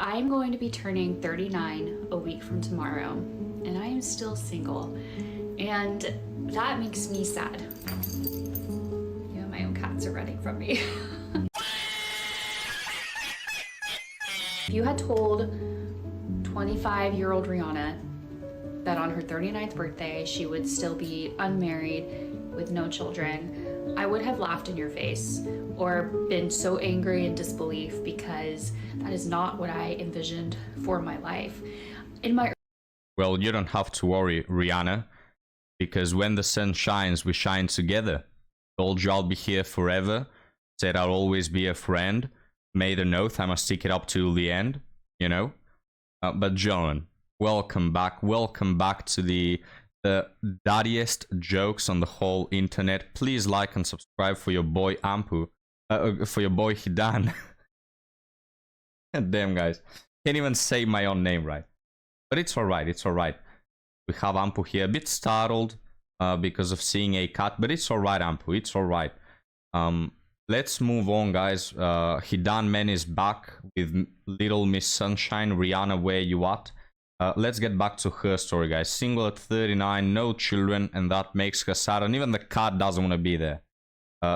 I'm going to be turning 39 a week from tomorrow, and I am still single. And that makes me sad. Yeah, my own cats are running from me. If you had told 25-year-old Rihanna that on her 39th birthday she would still be unmarried with no children, I would have laughed in your face or been so angry in disbelief, because that is not what I envisioned for my life. Well, you don't have to worry, Rihanna, because when the sun shines, we shine together. Told you I'll be here forever. Said I'll always be a friend. Made an oath I must stick it up till the end, you know. But John, welcome back to the daddiest jokes on the whole internet. Please like and subscribe for your boy Ampu, for your boy Hidan. Damn, guys, can't even say my own name right, but it's all right. We have Ampu here, a bit startled because of seeing a cat, but it's all right, Ampu, it's all right. Let's move on, guys. Hidan Man is back with Little Miss Sunshine. Rihanna, where you at? Let's get back to her story, guys. Single at 39, no children, and that makes her sad, and even the cat doesn't want to be there.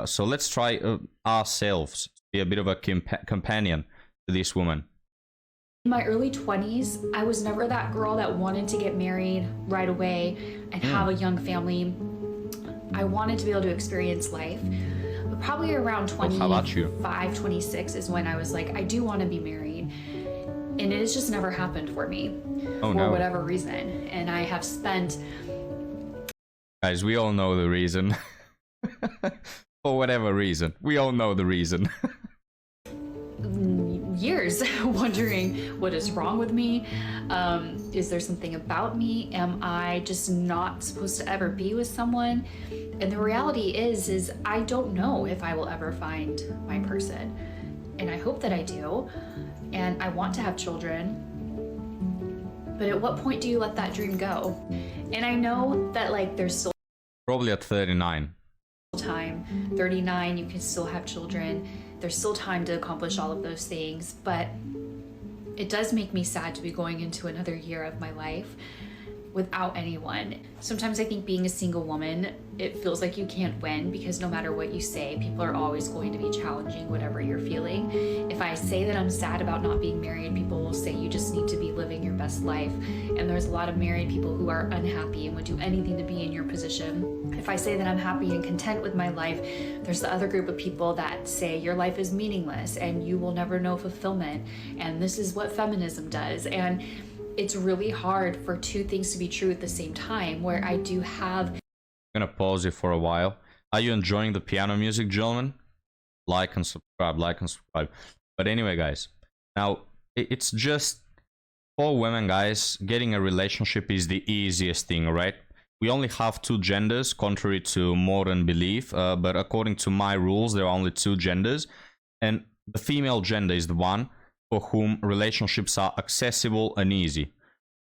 So let's try ourselves to be a bit of a companion to this woman. In my early 20s, I was never that girl that wanted to get married right away and have a young family. I wanted to be able to experience life. But probably around 25, 26 is when I was like, I do want to be married. And it has just never happened for me for whatever reason. And I have spent... Guys, we all know the reason. For whatever reason. We all know the reason. years wondering what is wrong with me. Is there something about me? Am I just not supposed to ever be with someone? And the reality is I don't know if I will ever find my person. And I hope that I do. And I want to have children. But at what point do you let that dream go? And I know that like there's still probably at 39. Time. 39, you can still have children. There's still time to accomplish all of those things, but it does make me sad to be going into another year of my life without anyone. Sometimes I think being a single woman, it feels like you can't win, because no matter what you say, people are always going to be challenging whatever you're feeling. If I say that I'm sad about not being married, people will say you just need to be living your best life. And there's a lot of married people who are unhappy and would do anything to be in your position. If I say that I'm happy and content with my life, there's the other group of people that say your life is meaningless and you will never know fulfillment. And this is what feminism does. And it's really hard for two things to be true at the same time, where I do have... I'm gonna pause you for a while. Are you enjoying the piano music, gentlemen? Like and subscribe, like and subscribe. But anyway, guys, now it's just for women, guys, getting a relationship is the easiest thing, right? We only have two genders, contrary to modern belief, but according to my rules, there are only two genders, and the female gender is the one for whom relationships are accessible and easy.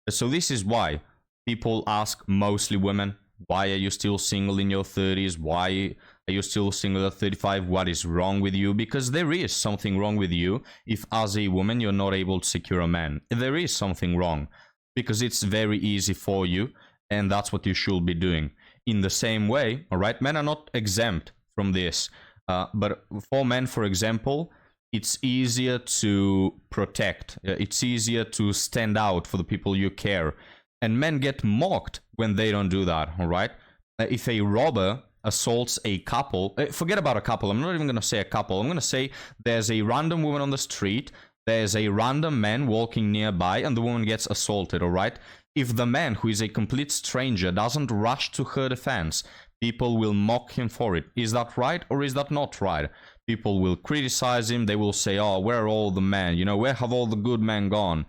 So this is why people ask, mostly women, why are you still single in your 30s? Why are you still single at 35? What is wrong with you? Because there is something wrong with you if as a woman you're not able to secure a man. There is something wrong, because it's very easy for you, and that's what you should be doing. In the same way, all right, men are not exempt from this, but for men, for example, it's easier to protect. It's easier to stand out for the people you care. And men get mocked when they don't do that, all right? If a robber assaults a couple, forget about a couple, I'm not even going to say a couple. I'm going to say there's a random woman on the street, there's a random man walking nearby, and the woman gets assaulted, all right? If the man, who is a complete stranger, doesn't rush to her defense, people will mock him for it. Is that right, or is that not right? People will criticize him. They will say, oh, where are all the men? You know, where have all the good men gone?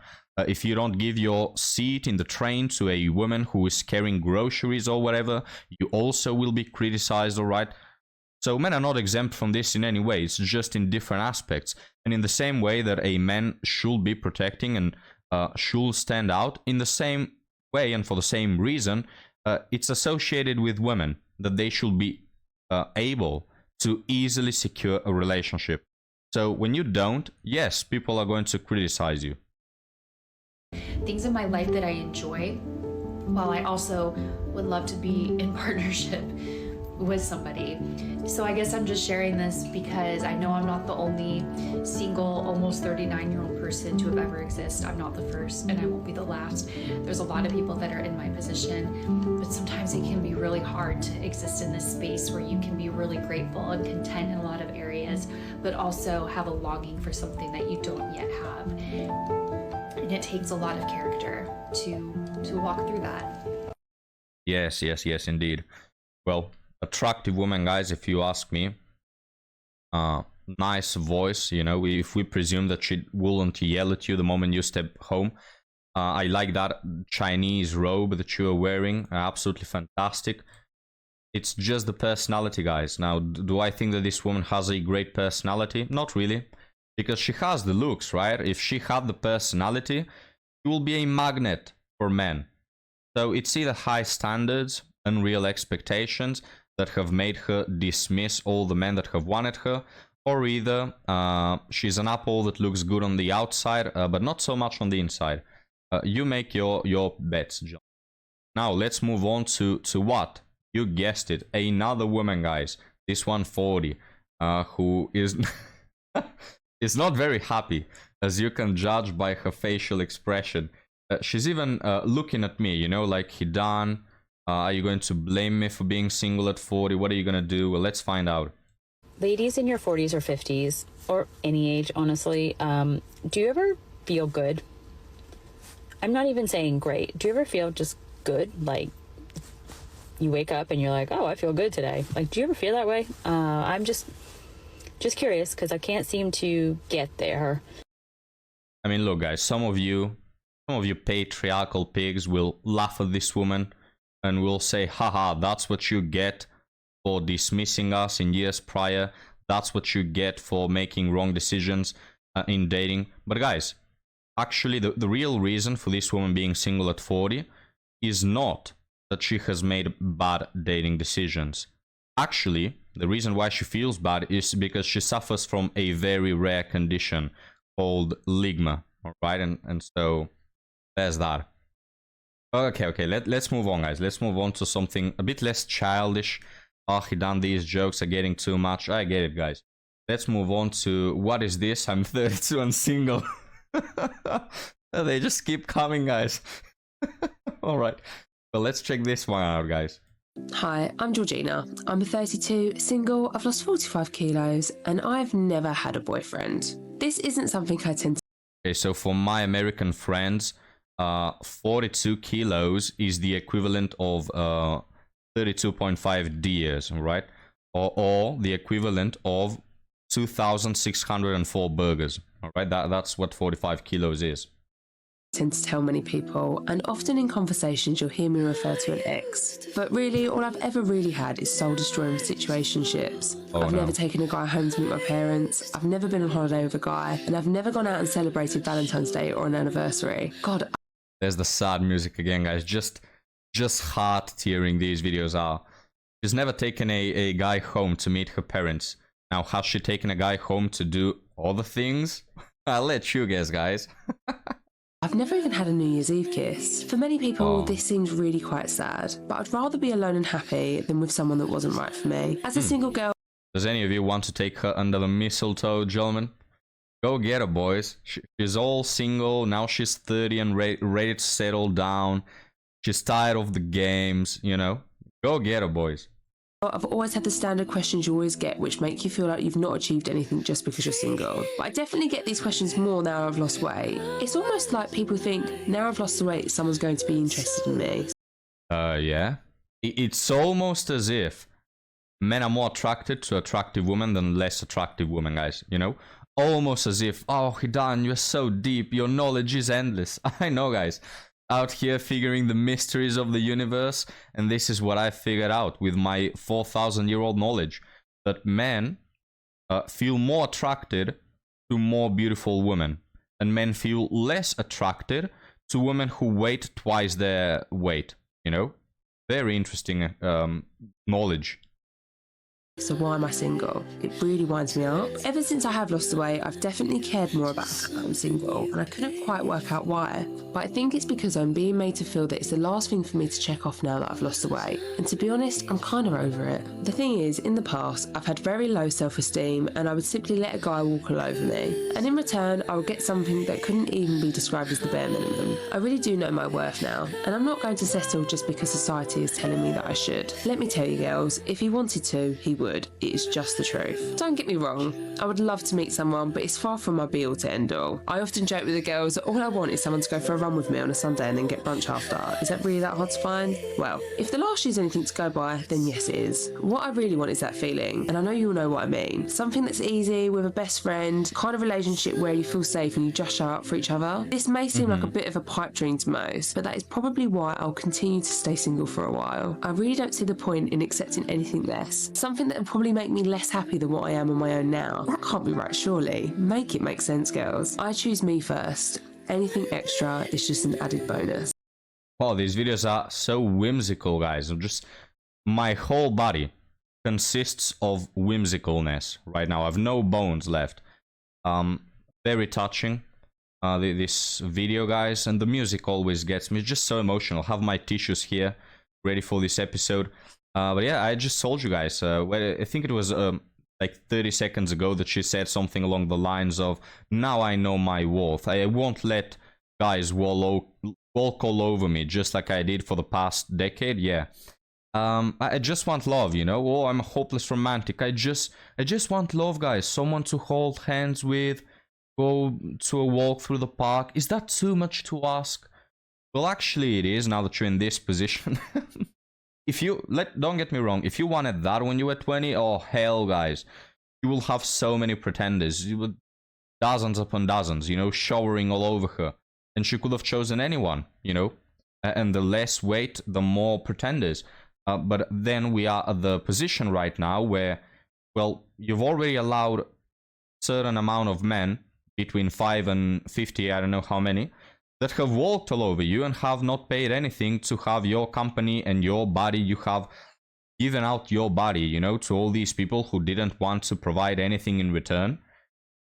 If you don't give your seat in the train to a woman who is carrying groceries or whatever, you also will be criticized, all right? So men are not exempt from this in any way. It's just in different aspects. And in the same way that a man should be protecting and should stand out, in the same way and for the same reason, it's associated with women, that they should be able to easily secure a relationship. So when you don't, yes, people are going to criticize you. things in my life that I enjoy, while I also would love to be in partnership with somebody. So I guess I'm just sharing this because I know I'm not the only single, almost 39-year-old person to have ever existed. I'm not the first, and I won't be the last. There's a lot of people that are in my position, but sometimes it can be really hard to exist in this space where you can be really grateful and content in a lot of areas, but also have a longing for something that you don't yet have. And it takes a lot of character to walk through that. Yes, indeed. Well, attractive woman, guys, if you ask me. Nice voice, you know, if we presume that she wouldn't yell at you the moment you step home. I like that Chinese robe that you are wearing. Absolutely fantastic. It's just the personality, guys. Now, do I think that this woman has a great personality? Not really. Because she has the looks, right? If she had the personality, she will be a magnet for men. So it's either high standards, unreal expectations that have made her dismiss all the men that have wanted her, or either she's an apple that looks good on the outside, but not so much on the inside. You make your bets, John. Now let's move on to what? You guessed it, another woman, guys. This one 40, who is is not very happy, as you can judge by her facial expression. She's even looking at me, you know, like, Hidan, are you going to blame me for being single at 40? What are you going to do? Well, let's find out. Ladies in your 40s or 50s, or any age, honestly, do you ever feel good? I'm not even saying great. Do you ever feel just good? Like, you wake up and you're like, oh, I feel good today. Like, do you ever feel that way? I'm just curious, because I can't seem to get there. I mean, look, guys, some of you patriarchal pigs will laugh at this woman and will say, haha, that's what you get for dismissing us in years prior. That's what you get for making wrong decisions in dating. But guys, actually, the real reason for this woman being single at 40 is not that she has made bad dating decisions. Actually, the reason why she feels bad is because she suffers from a very rare condition called ligma. All right, and so there's that. Okay, let's move on, guys. Let's move on to something a bit less childish. Oh, he done these jokes are getting too much. I get it, guys. Let's move on to, what is this? I'm 32 and single. They just keep coming, guys. All right. Well, let's check this one out, guys. Hi, I'm Georgina. I'm 32, single, I've lost 45 kilos, and I've never had a boyfriend. This isn't something I tend to... Okay, so for my American friends, 42 kilos is the equivalent of 32.5 years, right? Or the equivalent of 2,604 burgers, all right? That's what 45 kilos is. tend to tell many people, and often in conversations you'll hear me refer to an ex. But really, all I've ever really had is soul-destroying situationships. I've never taken a guy home to meet my parents, I've never been on holiday with a guy, and I've never gone out and celebrated Valentine's Day or an anniversary. God. There's the sad music again, guys. Just heart-tearing these videos are. She's never taken a guy home to meet her parents. Now, has she taken a guy home to do other things? I'll let you guess, guys. I've never even had a New Year's Eve kiss. For many people, this seems really quite sad, but I'd rather be alone and happy than with someone that wasn't right for me. As a single girl... Does any of you want to take her under the mistletoe, gentlemen? Go get her, boys. She's all single, now she's 30 and ready to settle down. She's tired of the games, you know. Go get her, boys. I've always had the standard questions you always get, which make you feel like you've not achieved anything just because you're single. But I definitely get these questions more now I've lost weight. It's almost like people think, now I've lost the weight, someone's going to be interested in me. Yeah. It's almost as if men are more attracted to attractive women than less attractive women, guys, you know? Almost as if, oh, Hidan, you're so deep, your knowledge is endless. I know, guys. Out here figuring the mysteries of the universe, and this is what I figured out with my 4,000-year-old knowledge, that men feel more attracted to more beautiful women, and men feel less attracted to women who weight twice their weight, you know? Very interesting knowledge. So why am I single? It really winds me up. Ever since I have lost the weight, I've definitely cared more about the fact that I'm single, and I couldn't quite work out why. But I think it's because I'm being made to feel that it's the last thing for me to check off now that I've lost the weight. And to be honest, I'm kind of over it. The thing is, in the past, I've had very low self-esteem, and I would simply let a guy walk all over me. And in return, I would get something that couldn't even be described as the bare minimum. I really do know my worth now, and I'm not going to settle just because society is telling me that I should. Let me tell you girls, if he wanted to, he would. It is just the truth. Don't get me wrong, I would love to meet someone, but it's far from my be-all to end-all. I often joke with the girls that all I want is someone to go for a run with me on a Sunday and then get brunch after. Is that really that hard to find? Well, if the last year's anything to go by, then yes it is. What I really want is that feeling, and I know you'll know what I mean. Something that's easy, with a best friend, kind of relationship where you feel safe and you just show up for each other. This may seem like a bit of a pipe dream to most, but that is probably why I'll continue to stay single for a while. I really don't see the point in accepting anything less. Something that will probably make me less happy than what I am on my own now. That can't be right, surely. Make it make sense, girls. I choose me first. Anything extra is just an added bonus. Wow, these videos are so whimsical, guys. My whole body consists of whimsicalness right now. I have no bones left. Very touching. This video, guys, and the music always gets me. It's just so emotional. I have my tissues here ready for this episode. But yeah, I just told you guys, I think it was like 30 seconds ago that she said something along the lines of, now I know my worth. I won't let guys walk all over me just like I did for the past decade. Yeah. I just want love, you know? Oh, I'm a hopeless romantic. I just want love, guys. Someone to hold hands with, go to a walk through the park. Is that too much to ask? Well, actually it is, now that you're in this position. Don't get me wrong, if you wanted that when you were 20, oh hell, guys, you will have so many pretenders. You would dozens upon dozens, you know, showering all over her, and she could have chosen anyone, you know. And the less weight, the more pretenders. But then we are at the position right now where, well, you've already allowed a certain amount of men, between 5 and 50, I don't know how many, that have walked all over you and have not paid anything to have your company and your body. You have given out your body, you know, to all these people who didn't want to provide anything in return.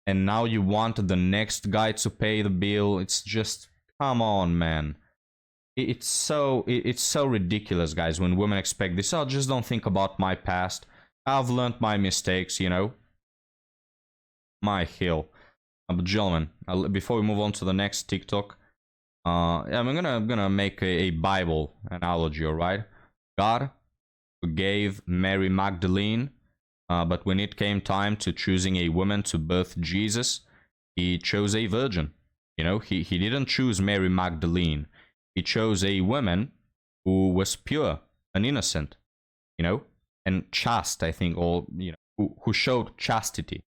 And now you want the next guy to pay the bill. It's just, come on, man. It's so ridiculous, guys, when women expect this. Oh, just don't think about my past. I've learned my mistakes, you know. My hill. But gentlemen, before we move on to the next TikTok, I'm gonna make a Bible analogy, all right? God forgave Mary Magdalene, but when it came time to choosing a woman to birth Jesus, he chose a virgin. You know, he didn't choose Mary Magdalene. He chose a woman who was pure and innocent, you know, and chaste, I think, or, you know, who showed chastity,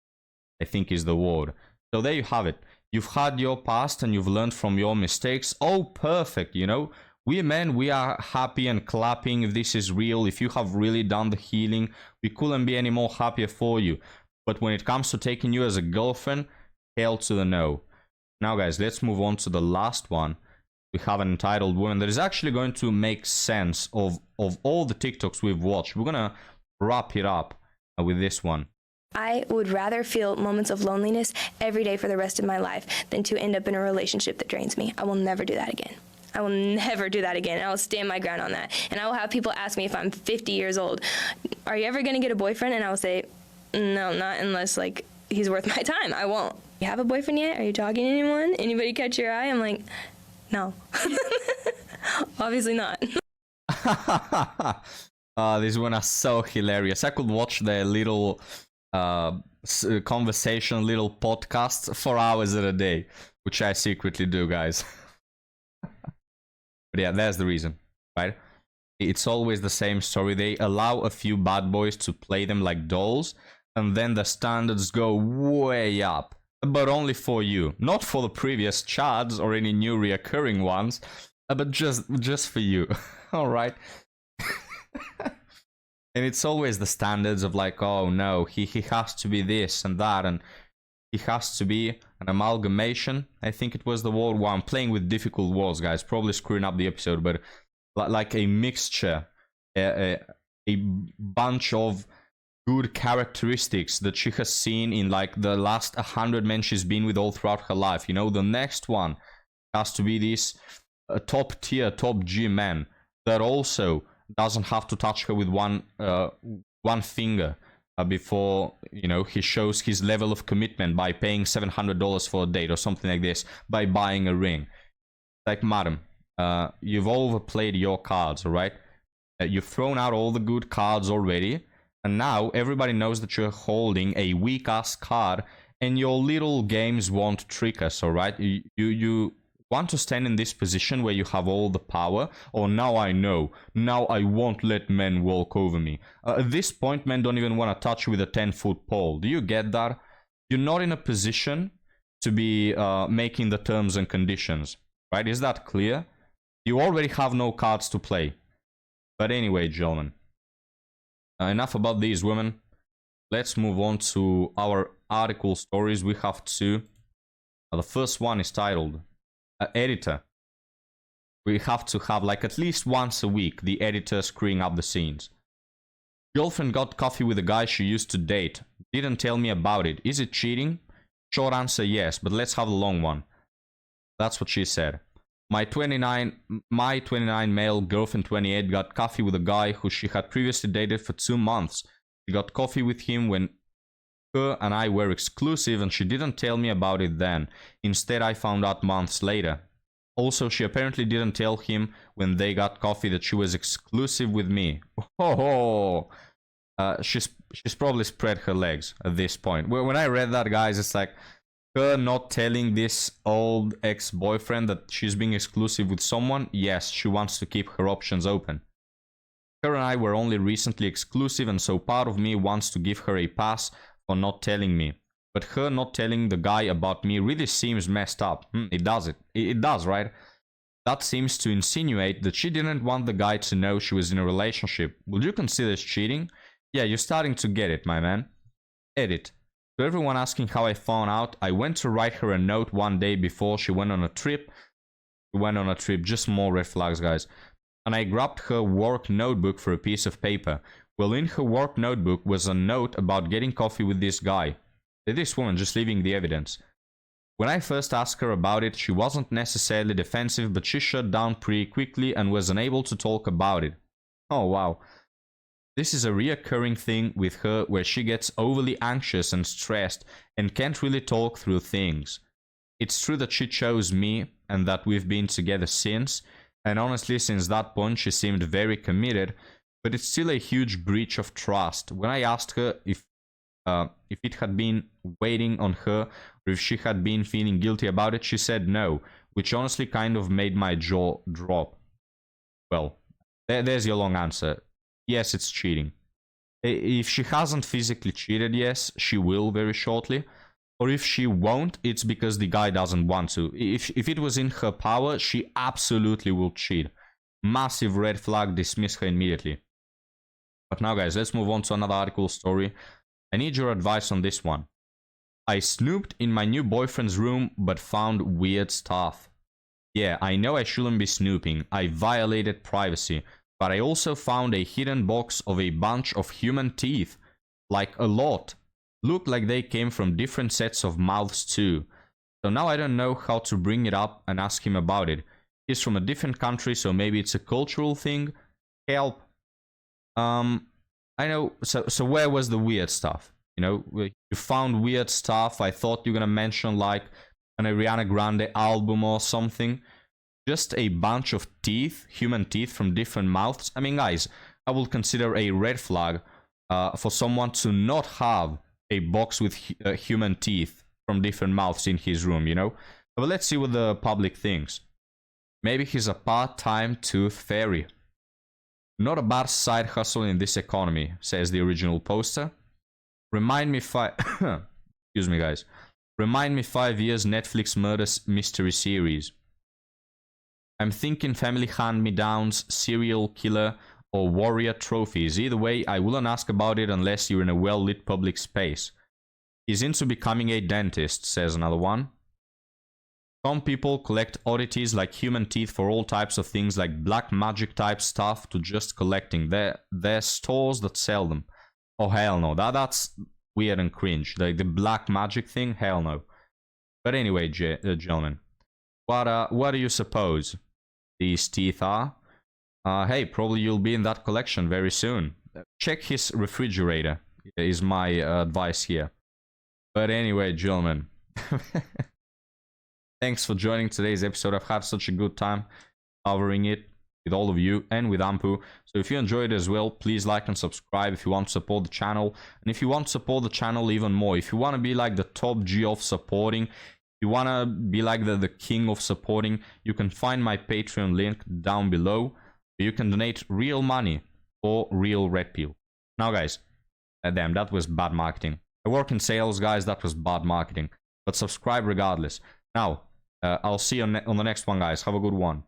I think is the word. So there you have it. You've had your past and you've learned from your mistakes. Oh, perfect, you know. We men, we are happy and clapping if this is real. If you have really done the healing, we couldn't be any more happier for you. But when it comes to taking you as a girlfriend, hell to the no. Now, guys, let's move on to the last one. We have an entitled woman that is actually going to make sense of all the TikToks we've watched. We're going to wrap it up with this one. I would rather feel moments of loneliness every day for the rest of my life than to end up in a relationship that drains me. I will never do that again. I will never do that again. I will stand my ground on that. And I will have people ask me if I'm 50 years old, are you ever going to get a boyfriend? And I will say, no, not unless, like, he's worth my time. I won't. You have a boyfriend yet? Are you talking to anyone? Anybody catch your eye? I'm like, no. Obviously not. These one are so hilarious. I could watch their little conversation, little podcasts for hours a day, which I secretly do, guys. But yeah, that's the reason, right? It's always the same story. They allow a few bad boys to play them like dolls, and then the standards go way up. But only for you, not for the previous chads or any new reoccurring ones, but just for you. All right. And it's always the standards of like, oh no, he has to be this and that, and he has to be an amalgamation. I think it was the word. Well, I'm playing with difficult words, guys, probably screwing up the episode, but like a mixture, a bunch of good characteristics that she has seen in like the last 100 men she's been with all throughout her life. You know, the next one has to be this top tier, top G man that also doesn't have to touch her with one finger before, you know, he shows his level of commitment by paying $700 for a date or something like this, by buying a ring. Like, madam, you've overplayed your cards, all right? You've thrown out all the good cards already, and now everybody knows that you're holding a weak-ass card, and your little games won't trick us, all right? You want to stand in this position where you have all the power, or now I know, now I won't let men walk over me. At this point, men don't even want to touch you with a 10-foot pole. Do you get that? You're not in a position to be making the terms and conditions, right? Is that clear? You already have no cards to play. But anyway, gentlemen, enough about these women. Let's move on to our article stories. We have two. The first one is titled Editor. We have to have like at least once a week the editor screwing up the scenes. Girlfriend got coffee with a guy she used to date. Didn't tell me about it. Is it cheating? Short answer, yes, but let's have the long one. That's what she said. My 29 male girlfriend 28 got coffee with a guy who she had previously dated for 2 months. She got coffee with him when her and I were exclusive, and she didn't tell me about it then. Instead, I found out months later. Also, she apparently didn't tell him when they got coffee that she was exclusive with me. Oh, she's probably spread her legs at this point. When I read that, guys, it's like her not telling this old ex-boyfriend that she's being exclusive with someone. Yes, she wants to keep her options open. Her and I were only recently exclusive, and so part of me wants to give her a pass for not telling me. But her not telling the guy about me really seems messed up. It does, right? That seems to insinuate that she didn't want the guy to know she was in a relationship. Would you consider this cheating? Yeah, you're starting to get it, my man. Edit. To everyone asking how I found out, I went to write her a note one day before she went on a trip. Just more red flags, guys. And I grabbed her work notebook for a piece of paper. Well, in her work notebook was a note about getting coffee with this guy. This woman just leaving the evidence. When I first asked her about it, she wasn't necessarily defensive, but she shut down pretty quickly and was unable to talk about it. Oh, wow. This is a reoccurring thing with her where she gets overly anxious and stressed and can't really talk through things. It's true that she chose me and that we've been together since, and honestly, since that point, she seemed very committed, but it's still a huge breach of trust. When I asked her if it had been waiting on her or if she had been feeling guilty about it, she said no, which honestly kind of made my jaw drop. Well, there's your long answer. Yes, it's cheating. If she hasn't physically cheated, yes, she will very shortly. Or if she won't, it's because the guy doesn't want to. If it was in her power, she absolutely will cheat. Massive red flag, dismiss her immediately. But now, guys, let's move on to another article story. I need your advice on this one. I snooped in my new boyfriend's room but found weird stuff. Yeah, I know I shouldn't be snooping. I violated privacy. But I also found a hidden box of a bunch of human teeth. Like a lot. Looked like they came from different sets of mouths too. So now I don't know how to bring it up and ask him about it. He's from a different country, so maybe it's a cultural thing. Help. I know, so where was the weird stuff? You know, you found weird stuff. I thought you were gonna mention like an Ariana Grande album or something. Just a bunch of teeth, human teeth from different mouths. I mean, guys, I would consider a red flag for someone to not have a box with human teeth from different mouths in his room, you know? But let's see what the public thinks. Maybe he's a part-time tooth fairy. Not a bad side hustle in this economy, says the original poster. Remind me excuse me, guys. Remind me 5 years Netflix murder mystery series. I'm thinking family hand-me-downs, serial killer, or warrior trophies. Either way, I wouldn't ask about it unless you're in a well-lit public space. He's into becoming a dentist, says another one. Some people collect oddities like human teeth for all types of things like black magic type stuff to just collecting. There's stores that sell them. Oh, hell no. That's weird and cringe. Like the black magic thing, hell no. But anyway, gentlemen, what do you suppose these teeth are? Hey, probably you'll be in that collection very soon. Check his refrigerator, is my advice here. But anyway, gentlemen, thanks for joining today's episode. I've had such a good time covering it with all of you and with Ampu. So if you enjoyed it as well, please like and subscribe if you want to support the channel. And if you want to support the channel even more, if you want to be like the top G of supporting, if you want to be like the king of supporting, you can find my Patreon link down below. You can donate real money for real red pill. Now guys, damn, that was bad marketing. I work in sales, guys, that was bad marketing. But subscribe regardless. Now, I'll see you on the next one, guys. Have a good one.